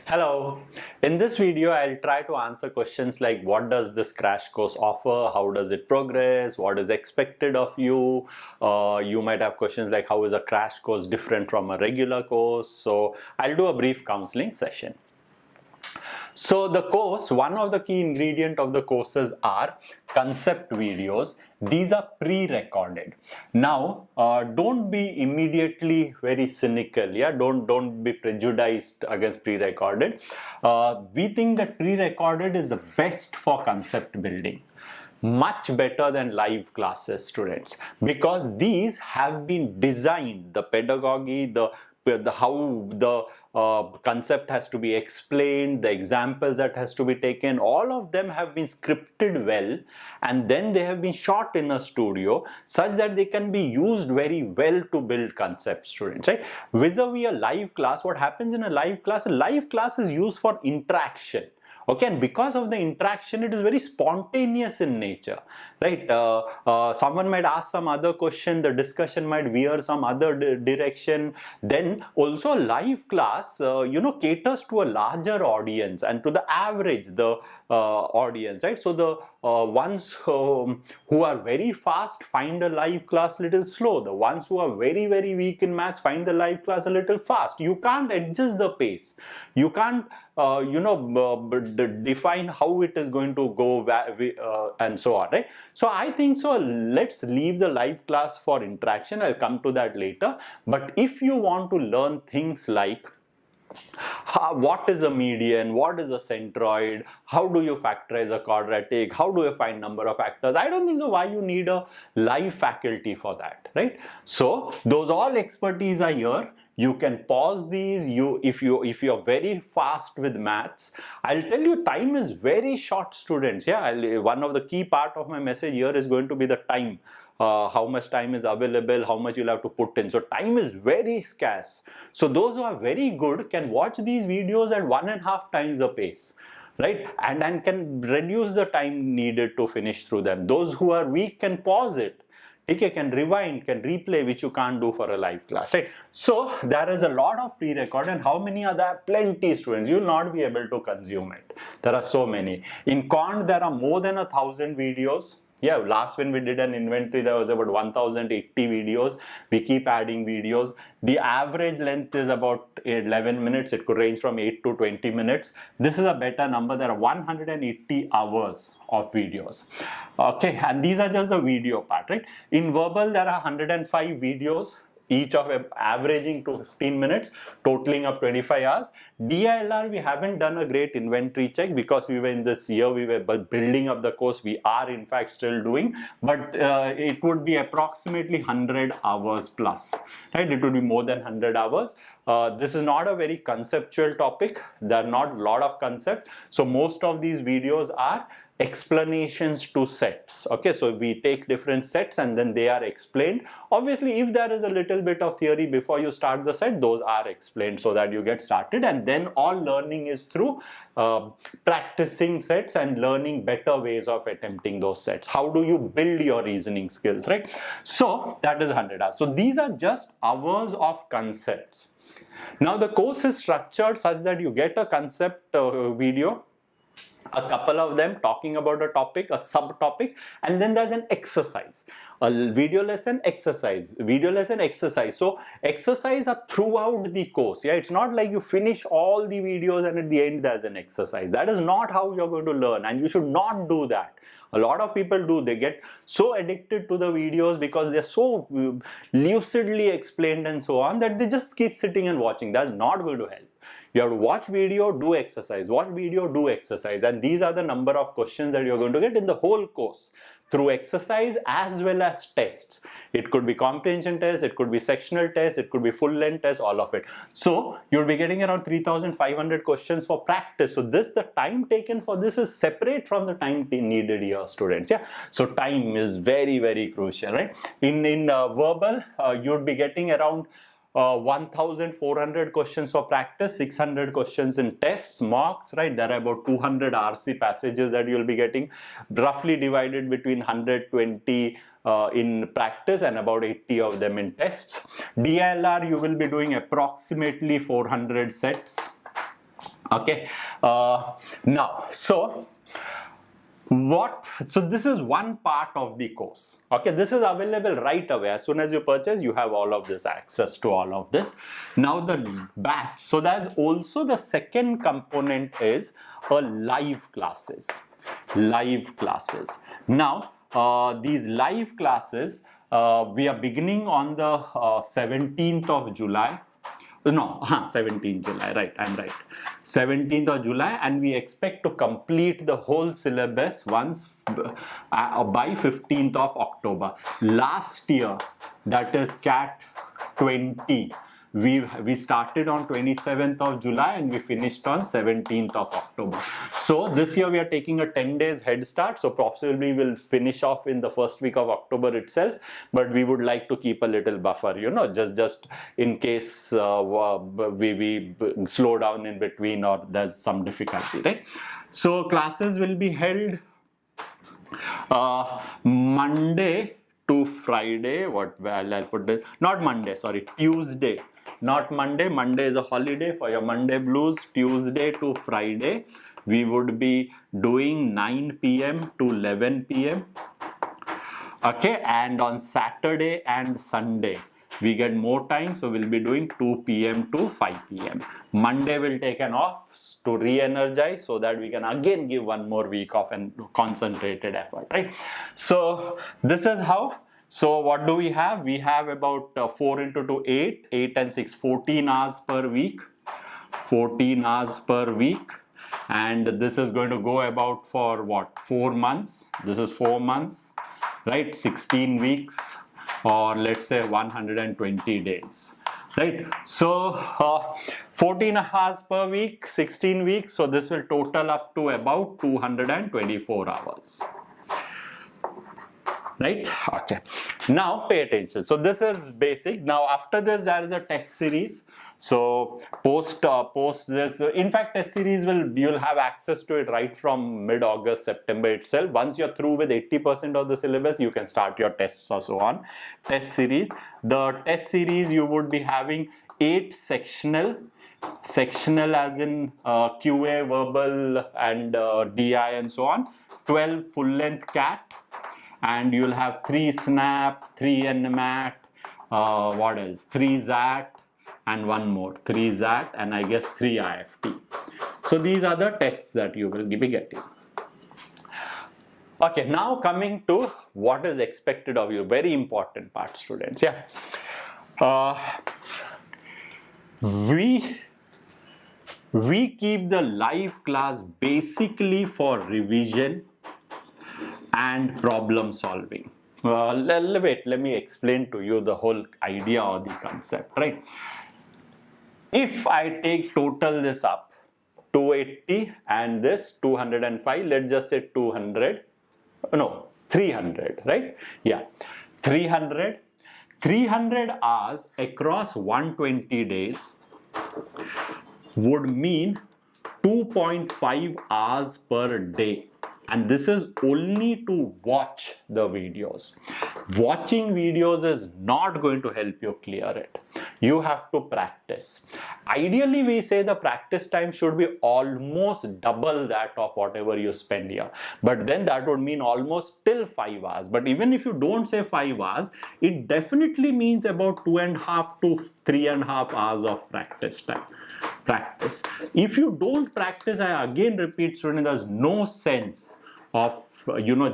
Hello. In this video, I'll try to answer questions like what does this crash course offer, how does it progress, what is expected of you. You might have questions like how is a crash course different from a regular course. So I'll do a brief counseling session. So the course, one of the key ingredient of the courses are concept videos. These are pre-recorded. Now, don't be immediately very cynical. Yeah, don't be prejudiced against pre-recorded. We think that pre-recorded is the best for concept building. Much better than live classes, students, because these have been designed, the pedagogy, the how the concept has to be explained, the examples that has to be taken, all of them have been scripted well, and then they have been shot in a studio such that they can be used very well to build concepts, students, right? Vis-a-vis a live class, what happens in a live class is used for interaction. Okay, and because of the interaction, it is very spontaneous in nature, right? Someone might ask some other question, the discussion might veer some other direction. Then also live class, caters to a larger audience and to the average, the audience, right? So the ones who are very fast find a live class little slow. The ones who are very, very weak in maths find the live class a little fast. You can't adjust the pace. You can't define how it is going to go and so on, right? So I think so let's leave the live class for interaction. I'll come to that later. But if you want to learn things like what is a median, what is a centroid, how do you factorize a quadratic, how do you find number of factors, I don't think so why you need a live faculty for that, right? So those all expertise are here. You can pause these. If you're very fast with maths, I'll tell you time is very short, students. Yeah, one of the key part of my message here is going to be the time. How much time is available, how much you'll have to put in. So time is very scarce. So those who are very good can watch these videos at 1.5 times the pace, right? And can reduce the time needed to finish through them. Those who are weak can pause it. Okay, can rewind, can replay, which you can't do for a live class, right? So there is a lot of pre-record, and how many are there? Plenty, students. You will not be able to consume it. There are so many. In Quant, there are more than 1,000 videos. Yeah, last when we did an inventory, there was about 1,080 videos. We keep adding videos. The average length is about 11 minutes. It could range from 8 to 20 minutes. This is a better number. There are 180 hours of videos. Okay, and these are just the video part, right? In verbal, there are 105 videos, each of averaging to 15 minutes, totaling up 25 hours. DILR, we haven't done a great inventory check because we were in this year, we were building up the course. We are in fact still doing, but it would be approximately 100 hours plus, right? It would be more than 100 hours. This is not a very conceptual topic. There are not a lot of concept. So most of these videos are explanations to sets. Okay, so we take different sets and then they are explained. Obviously, if there is a little bit of theory before you start the set, those are explained so that you get started, and then all learning is through practicing sets and learning better ways of attempting those sets. How do you build your reasoning skills, right? So that is 100 hours. So these are just hours of concepts. Now the course is structured such that you get a concept video, a couple of them talking about a topic, a subtopic, and then there's an exercise. A video lesson, exercise, video lesson, exercise. So exercise are throughout the course. Yeah, it's not like you finish all the videos and at the end there's an exercise. That is not how you're going to learn, and you should not do that. A lot of people do. They get so addicted to the videos because they're so lucidly explained and so on that they just keep sitting and watching. That's not going to help. You have to watch video, do exercise, watch video, do exercise, and these are the number of questions that you're going to get in the whole course through exercise as well as tests. It could be comprehension test, it could be sectional test, it could be full length test, all of it. So you'll be getting around 3,500 questions for practice. So the time taken for this is separate from the time needed here, students. Yeah, so time is very, very crucial, right? In verbal, you'd be getting around 1,400 questions for practice, 600 questions in tests, mocks, right? There are about 200 RC passages that you'll be getting, roughly divided between 120 in practice and about 80 of them in tests. DILR, you will be doing approximately 400 sets. Okay, now so this is one part of the course. Okay, this is available right away. As soon as you purchase, you have all of this, access to all of this. Now the batch, so there's also the second component is a live classes. Now these live classes, we are beginning on the 17th of July. No, 17th July, right, I'm right. 17th of July, and we expect to complete the whole syllabus once by 15th of October. Last year, that is CAT 20, we started on 27th of July and we finished on 17th of October. So this year we are taking a 10 days head start, so possibly we'll finish off in the first week of October itself, but we would like to keep a little buffer, you know, just in case we slow down in between or there's some difficulty, right? So classes will be held Monday to Friday. I'll put this, not Monday, sorry, Tuesday. Not Monday. Monday is a holiday for your Monday blues. Tuesday to Friday, we would be doing 9 p.m. to 11 p.m. Okay, and on Saturday and Sunday, we get more time, so we'll be doing 2 p.m. to 5 p.m. Monday will take an off to re-energize so that we can again give one more week of and concentrated effort, right? So this is how. So what do we have? We have about 4 into 2, 8, 8 and 6, 14 hours per week. 14 hours per week. And this is going to go about for what? 4 months. This is 4 months, right? 16 weeks, or let's say 120 days, right? So 14 hours per week, 16 weeks. So this will total up to about 224 hours. Right? Okay. Now pay attention. So this is basic. Now after this, there is a test series. So post this, in fact, test series you'll have access to it right from mid-August, September itself. Once you're through with 80% of the syllabus, you can start your tests or so on. Test series. The test series, you would be having 8 sectional as in QA, verbal and DI and so on. 12 full-length CAT. And you'll have 3 SNAP, 3 NMAT, what else? 3 ZAT and one more. 3 ZAT and I guess 3 IFT. So these are the tests that you will be getting. Okay, now coming to what is expected of you. Very important part, students. Yeah. We keep the live class basically for revision and problem solving. Wait, let me explain to you the whole idea or the concept, right? If I take total this up, 280 and this 205, let's just say 300, right? Yeah, 300 hours across 120 days would mean 2.5 hours per day. And this is only to watch the videos. Watching videos is not going to help you clear it. You have to practice. Ideally, we say the practice time should be almost double that of whatever you spend here. But then that would mean almost till 5 hours. But even if you don't say 5 hours, it definitely means about 2.5 to 3.5 hours of practice time. Practice. If you don't practice, I again repeat, student, there's no sense of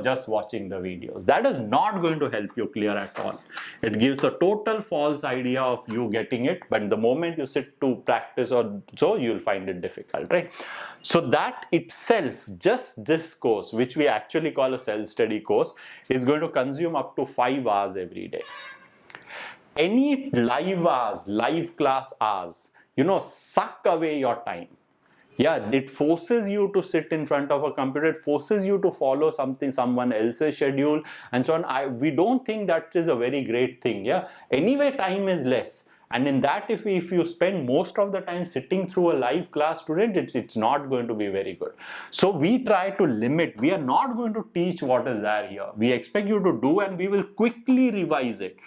just watching the videos. That is not going to help you clear at all. It gives a total false idea of you getting it, but the moment you sit to practice or so, you'll find it difficult, right? So that itself, just this course, which we actually call a self-study course, is going to consume up to 5 hours every day. Any live class hours, suck away your time. Yeah, it forces you to sit in front of a computer, it forces you to follow someone else's schedule and so on. We don't think that is a very great thing. Yeah, anyway, time is less. and in that if you spend most of the time sitting through a live class, student, it's not going to be very good. So we try to limit. We are not going to teach what is there here. We expect you to do, and we will quickly revise it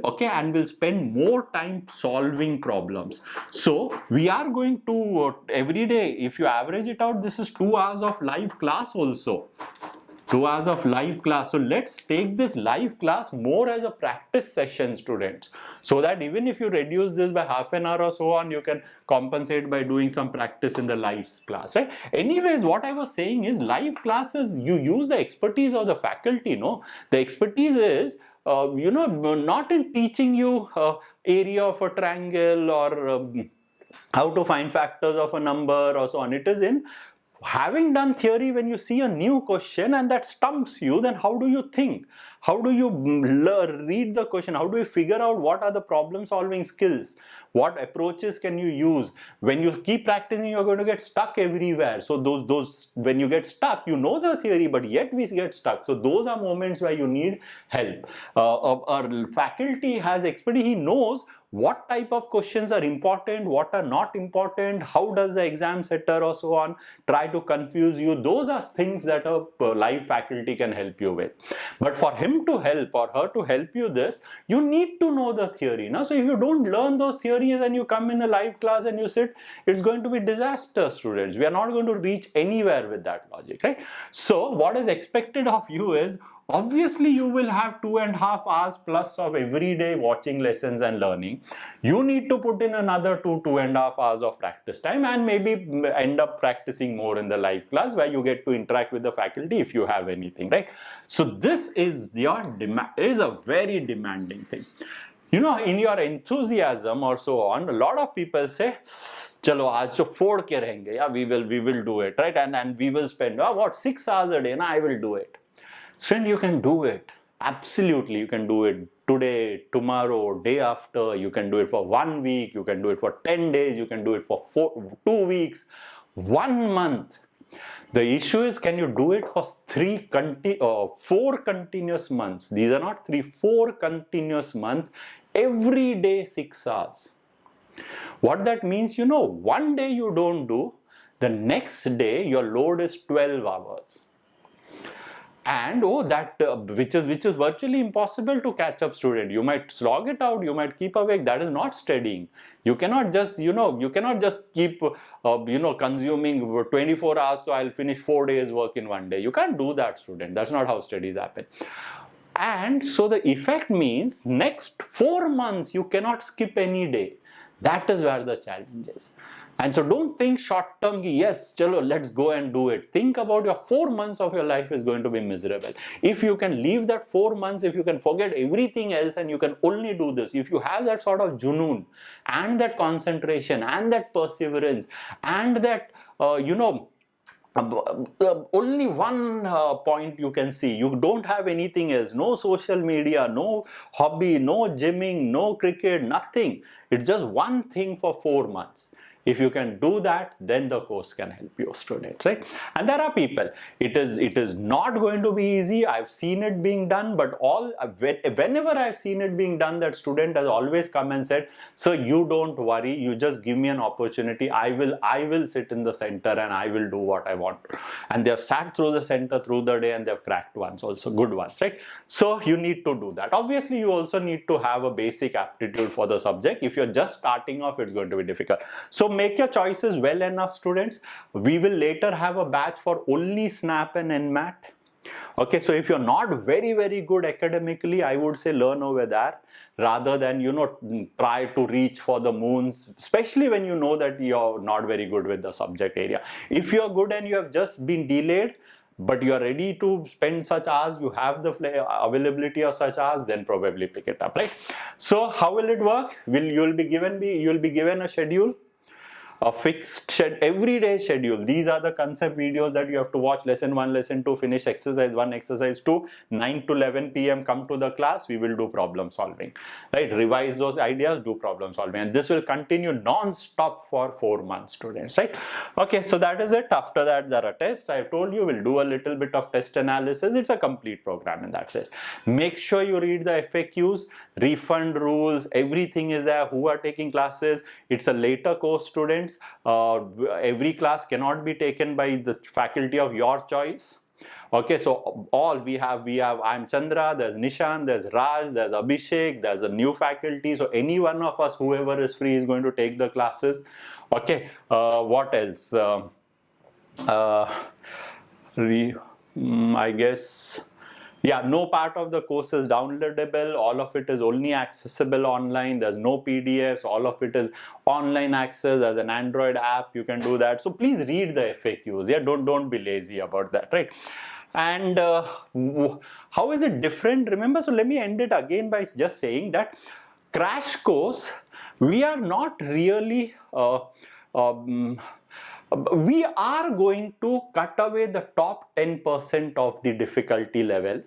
okay, and we'll spend more time solving problems. So we are going to every day, if you average it out, this is 2 hours of live class also. 2 hours of live class. So let's take this live class more as a practice session, students, so that even if you reduce this by half an hour or so on, you can compensate by doing some practice in the live class, right? Anyways, what I was saying is, live classes, you use the expertise of the faculty, no? The expertise is not in teaching you area of a triangle or how to find factors of a number or so on. It is in having done theory. When you see a new question and that stumps you, then how do you think? How do you read the question? How do you figure out what are the problem solving skills? What approaches can you use? When you keep practicing, you're going to get stuck everywhere. So those when you get stuck, you know the theory, but yet we get stuck. So those are moments where you need help. Our faculty has expertise. He knows what type of questions are important, what are not important, how does the exam setter or so on try to confuse you. Those are things that a live faculty can help you with. But for him to help or her to help you this, you need to know the theory. Now, so if you don't learn those theories and you come in a live class and you sit, it's going to be disaster, students. We are not going to reach anywhere with that logic, right? So what is expected of you is, obviously you will have 2.5 hours plus of every day watching lessons and learning. You need to put in another 2.5 hours of practice time, and maybe end up practicing more in the live class where you get to interact with the faculty if you have anything, right? So this is a very demanding thing. You know, in your enthusiasm or so on, a lot of people say, chalo aaj to फोड़ के रहेंगे, yeah, we will do it, right? And we will spend 6 hours a day, and I will do it. Friend, you can do it. Absolutely, you can do it today, tomorrow, day after. You can do it for 1 week. You can do it for 10 days. You can do it for 2 weeks, 1 month. The issue is, can you do it for 4 continuous months? These are not 3, 4 continuous months, every day 6 hours. What that means, you know, one day you don't do, the next day your load is 12 hours. And which is virtually impossible to catch up, student. You might slog it out, you might keep awake. That is not studying. You cannot just keep consuming 24 hours, so I'll finish 4 days work in 1 day. You can't do that, student. That's not how studies happen. And so the effect means next 4 months you cannot skip any day. That is where the challenge is. And so don't think short term, yes, chalo, let's go and do it. Think about your 4 months of your life is going to be miserable. If you can leave that 4 months, if you can forget everything else and you can only do this, if you have that sort of junoon and that concentration and that perseverance and that, only one point you can see, you don't have anything else, no social media, no hobby, no gymming, no cricket, nothing. It's just one thing for 4 months. If you can do that, then the course can help you, students, right? And there are people, it is not going to be easy. I've seen it being done, but whenever I've seen it being done, that student has always come and said, "Sir, you don't worry, you just give me an opportunity. I will sit in the center and I will do what I want." And they have sat through the center through the day and they've cracked ones, also good ones, right? So you need to do that. Obviously, you also need to have a basic aptitude for the subject. If you're just starting off, it's going to be difficult. So make your choices well enough, students. We will later have a batch for only SNAP and NMAT. Okay, so if you're not very, very good academically, I would say learn over there rather than, try to reach for the moons, especially when you know that you're not very good with the subject area. If you're good and you have just been delayed, but you are ready to spend such hours, you have the availability of such hours, then probably pick it up, right? So how will it work? You'll be given a schedule. a fixed everyday schedule. These are the concept videos that you have to watch. Lesson 1, lesson 2, finish exercise 1, exercise 2, 9 to 11 p.m. come to the class, we will do problem solving, right? Revise those ideas, do problem solving, and this will continue non-stop for 4 months, students, right? Okay, so that is it. After that, there are tests. I have told you we'll do a little bit of test analysis. It's a complete program in that sense. Make sure you read the FAQs, refund rules, everything is there, who are taking classes. It's a later course, students. Every class cannot be taken by the faculty of your choice. Okay, so all we have, I'm Chandra, there's Nishan, there's Raj, there's Abhishek, there's a new faculty. So any one of us, whoever is free, is going to take the classes. Okay, what else? I guess, yeah, no part of the course is downloadable. All of it is only accessible online. There's no PDFs. All of it is online access. As an Android app, you can do that. So please read the FAQs. Yeah, don't be lazy about that, right? And how is it different? Remember, so let me end it again by just saying that crash course, we are not really we are going to cut away the top 10% of the difficulty level,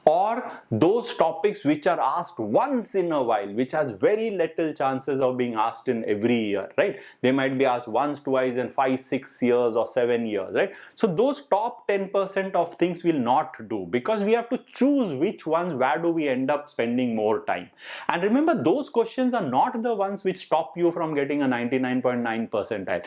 or those topics which are asked once in a while, which has very little chances of being asked in every year, right? They might be asked once, twice in 5, 6 years or 7 years, right? So those top 10% of things we'll not do, because we have to choose which ones, where do we end up spending more time. And remember, those questions are not the ones which stop you from getting a 99.9 percentile.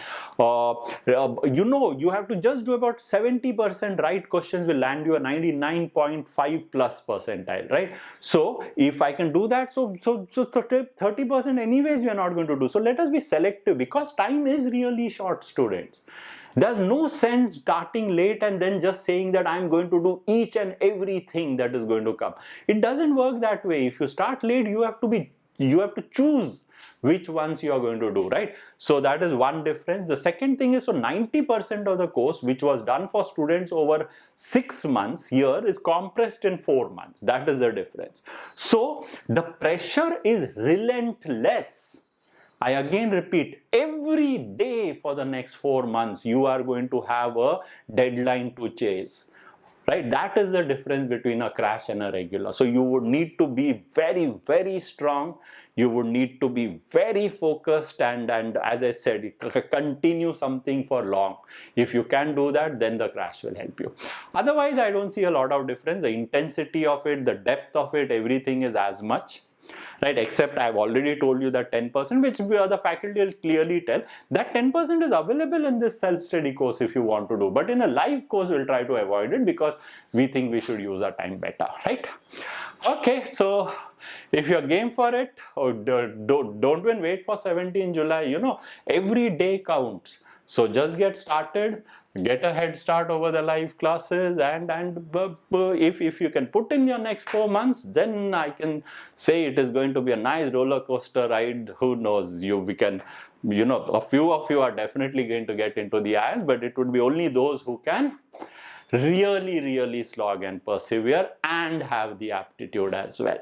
You know, you have to just do about 70% right questions will land you a 99.5 plus percentile, right? So if I can do that, so 30% anyways we are not going to do. So let us be selective, because time is really short, students. There's no sense starting late and then just saying that I'm going to do each and everything that is going to come. It doesn't work that way. If you start late, you have to choose which ones you are going to do, right? So that is one difference. The second thing is, so 90% of the course which was done for students over 6 months here is compressed in 4 months. That is the difference. So the pressure is relentless. I again repeat, every day for the next 4 months you are going to have a deadline to chase, right? That is the difference between a crash and a regular. So you would need to be very, very strong. You would need to be very focused, and as I said, continue something for long. If you can do that, then the crash will help you. Otherwise, I don't see a lot of difference. The intensity of it, the depth of it, everything is as much, right? Except I've already told you that 10%, which the faculty will clearly tell, that 10% is available in this self-study course if you want to do. But in a live course, we'll try to avoid it because we think we should use our time better, right? Okay, so if you're game for it, or don't even wait for 17 July, you know, every day counts. So just get started, get a head start over the live classes, and if you can put in your next 4 months, then I can say it is going to be a nice roller coaster ride. Who knows, we can, you know, a few of you are definitely going to get into the IELTS, but it would be only those who can really slog and persevere and have the aptitude as well.